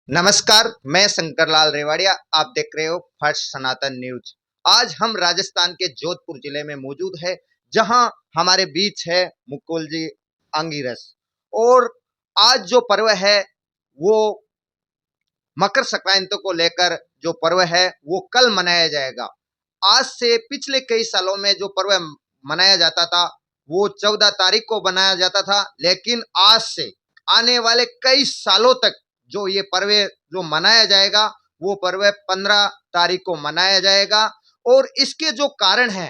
नमस्कार, मैं शंकरलाल रेवाड़िया। आप देख रहे हो फर्स्ट सनातन न्यूज। आज हम राजस्थान के जोधपुर जिले में मौजूद है, जहां हमारे बीच है मुकुल जी अंगिरस। और आज जो पर्व है वो मकर संक्रांति को लेकर जो पर्व है वो कल मनाया जाएगा। आज से पिछले कई सालों में जो पर्व मनाया जाता था वो 14 तारीख को मनाया जाता था, लेकिन आज से आने वाले कई सालों तक जो ये पर्व जो मनाया जाएगा वो पर्व 15 तारीख को मनाया जाएगा। और इसके जो कारण है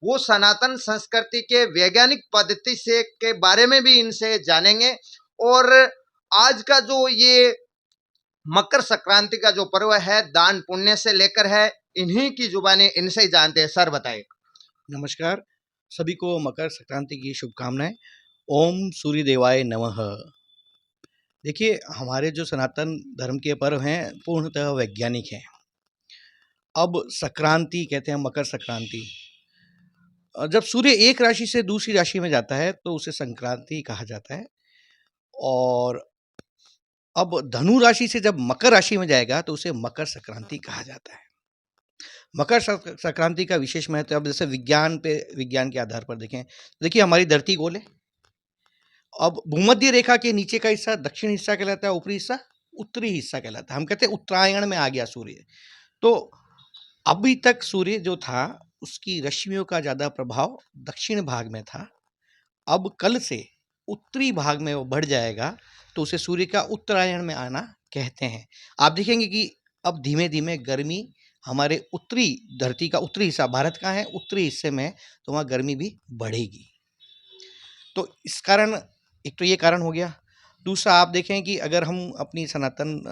वो सनातन संस्कृति के वैज्ञानिक पद्धति से के बारे में भी इनसे जानेंगे। और आज का जो ये मकर संक्रांति का जो पर्व है दान पुण्य से लेकर है, इन्हीं की जुबानी इनसे ही जानते हैं। सर बताइए। नमस्कार, सभी को मकर संक्रांति की शुभकामनाएं। ओम सूर्य देवाय नमः। देखिए, हमारे जो सनातन धर्म के पर्व हैं पूर्णतः वैज्ञानिक हैं। अब संक्रांति कहते हैं, मकर संक्रांति। जब सूर्य एक राशि से दूसरी राशि में जाता है तो उसे संक्रांति कहा जाता है। और अब धनु राशि से जब मकर राशि में जाएगा तो उसे मकर संक्रांति कहा जाता है। मकर संक्रांति का विशेष महत्व, अब जैसे विज्ञान के आधार पर देखें, देखिए हमारी धरती गोल है। अब भूमध्य रेखा के नीचे का हिस्सा दक्षिण हिस्सा कहलाता है, ऊपरी हिस्सा उत्तरी हिस्सा कहलाता है। हम कहते हैं उत्तरायण में आ गया सूर्य। तो अभी तक सूर्य जो था उसकी रश्मियों का ज़्यादा प्रभाव दक्षिण भाग में था। अब कल से उत्तरी भाग में वो बढ़ जाएगा तो उसे सूर्य का उत्तरायण में आना कहते हैं। आप देखेंगे कि अब धीमे धीमे गर्मी हमारे उत्तरी धरती का उत्तरी हिस्सा, भारत का है उत्तरी हिस्से में, तो वहाँ गर्मी भी बढ़ेगी। तो इस कारण एक तो ये कारण हो गया। दूसरा, आप देखें कि अगर हम अपनी सनातन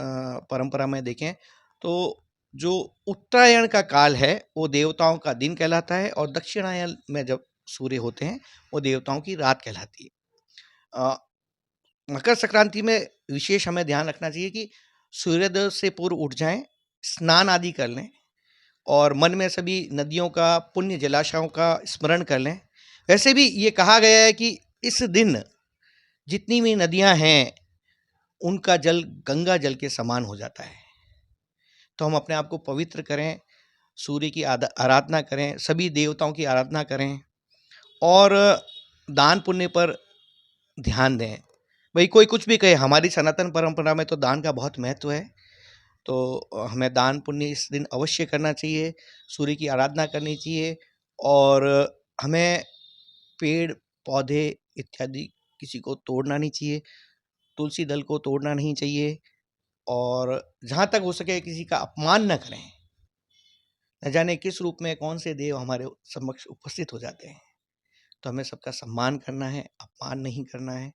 परंपरा में देखें तो जो उत्तरायण का काल है वो देवताओं का दिन कहलाता है, और दक्षिणायन में जब सूर्य होते हैं वो देवताओं की रात कहलाती है। मकर संक्रांति में विशेष हमें ध्यान रखना चाहिए कि सूर्योदय से पूर्व उठ जाएं, स्नान आदि कर लें, और मन में सभी नदियों का, पुण्य जलाशयों का स्मरण कर लें। वैसे भी ये कहा गया है कि इस दिन जितनी भी नदियां हैं उनका जल गंगा जल के समान हो जाता है। तो हम अपने आप को पवित्र करें, सूर्य की आराधना करें, सभी देवताओं की आराधना करें, और दान पुण्य पर ध्यान दें। भाई कोई कुछ भी कहे, हमारी सनातन परंपरा में तो दान का बहुत महत्व है। तो हमें दान पुण्य इस दिन अवश्य करना चाहिए, सूर्य की आराधना करनी चाहिए, और हमें पेड़ पौधे इत्यादि किसी को तोड़ना नहीं चाहिए, तुलसी दल को तोड़ना नहीं चाहिए, और जहाँ तक हो सके किसी का अपमान न करें। न जाने किस रूप में कौन से देव हमारे समक्ष उपस्थित हो जाते हैं। तो हमें सबका सम्मान करना है, अपमान नहीं करना है,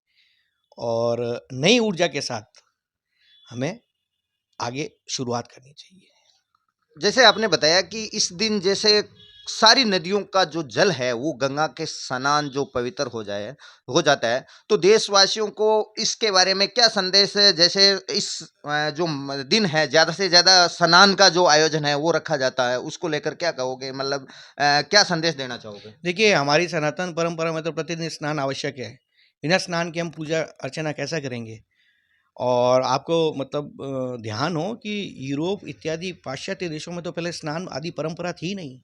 और नई ऊर्जा के साथ हमें आगे शुरुआत करनी चाहिए। जैसे आपने बताया कि इस दिन जैसे सारी नदियों का जो जल है वो गंगा के स्नान जो पवित्र हो जाता है, तो देशवासियों को इसके बारे में क्या संदेश है? जैसे इस जो दिन है ज़्यादा से ज़्यादा स्नान का जो आयोजन है वो रखा जाता है, उसको लेकर क्या कहोगे? मतलब क्या संदेश देना चाहोगे? देखिए, हमारी सनातन परंपरा में तो प्रतिदिन स्नान आवश्यक है। बिना स्नान के हम पूजा अर्चना कैसा करेंगे? और आपको मतलब ध्यान हो कि यूरोप इत्यादि पाश्चात्य देशों में तो पहले स्नान आदि परंपरा थी नहीं,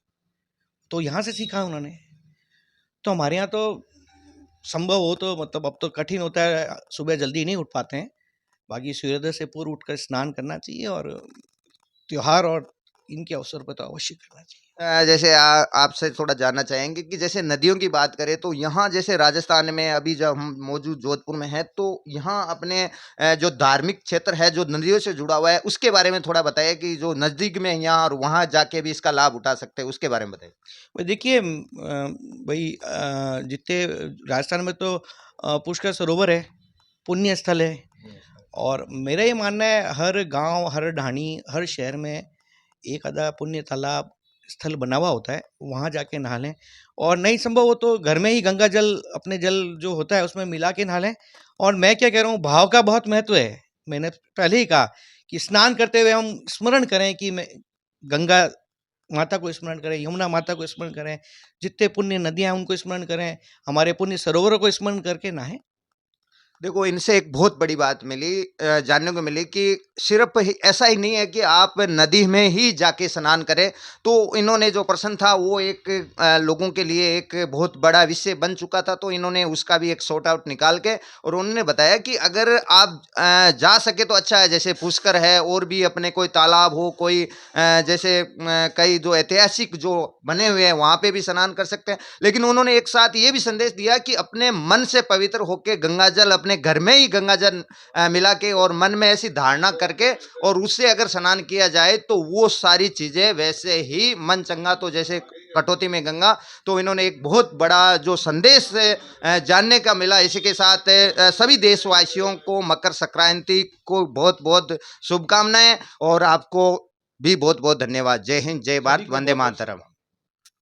तो यहाँ से सीखा उन्होंने। तो हमारे यहाँ तो संभव हो तो मतलब अब तो कठिन होता है, सुबह जल्दी नहीं उठ पाते हैं। बाकी सूर्योदय से पूर्व उठकर स्नान करना चाहिए, और त्योहार और इनके अवसर पर तो अवश्य करना चाहिए। जैसे आपसे थोड़ा जानना चाहेंगे कि जैसे नदियों की बात करें तो यहाँ जैसे राजस्थान में अभी जब हम मौजूद जोधपुर में हैं, तो यहाँ अपने जो धार्मिक क्षेत्र है जो नदियों से जुड़ा हुआ है उसके बारे में थोड़ा बताइए कि जो नज़दीक में है यहाँ और वहाँ जाके भी इसका लाभ उठा सकते हैं, उसके बारे में बताइए। भाई देखिए, भाई जितने राजस्थान में तो पुष्कर सरोवर है, पुण्य स्थल है, और मेरा ये मानना है हर गांव, हर ढाणी, हर शहर में एक आधा पुण्य तालाब स्थल बना हुआ होता है, वहाँ जाके नहा लें। और नहीं संभव हो तो घर में ही गंगा जल, अपने जल जो होता है उसमें मिला के नहा लें। और मैं क्या कह रहा हूँ, भाव का बहुत महत्व है। मैंने पहले ही कहा कि स्नान करते हुए हम स्मरण करें कि मैं गंगा माता को स्मरण करें, यमुना माता को स्मरण करें, जितने पुण्य नदियाँ हैं उनको स्मरण करें, हमारे पुण्य सरोवरों को स्मरण करके नहाएं। देखो, इनसे एक बहुत बड़ी बात मिली, जानने को मिली कि सिर्फ ऐसा ही नहीं है कि आप नदी में ही जाके स्नान करें। तो इन्होंने जो प्रश्न था वो एक लोगों के लिए एक बहुत बड़ा विषय बन चुका था, तो इन्होंने उसका भी एक सॉर्ट आउट निकाल के और उन्होंने बताया कि अगर आप जा सके तो अच्छा है, जैसे पुष्कर है और भी अपने कोई तालाब हो, कोई जैसे कई जो ऐतिहासिक जो बने हुए हैं वहां पे भी स्नान कर सकते हैं। लेकिन उन्होंने एक साथ ये भी संदेश दिया कि अपने मन से पवित्र होके गंगा जल अपने घर में ही गंगा जल मिला के और मन में ऐसी धारणा करके और उससे अगर स्नान किया जाए तो वो सारी चीजें वैसे ही मन चंगा, तो जैसे कटौती में गंगा। तो इन्होंने एक बहुत बड़ा जो संदेश जानने का मिला। इसी के साथ सभी देशवासियों को मकर संक्रांति को बहुत बहुत शुभकामनाएं और आपको भी बहुत बहुत धन्यवाद। जय हिंद, जय सभी भारत, को वंदे बहुत बहुत मातरम।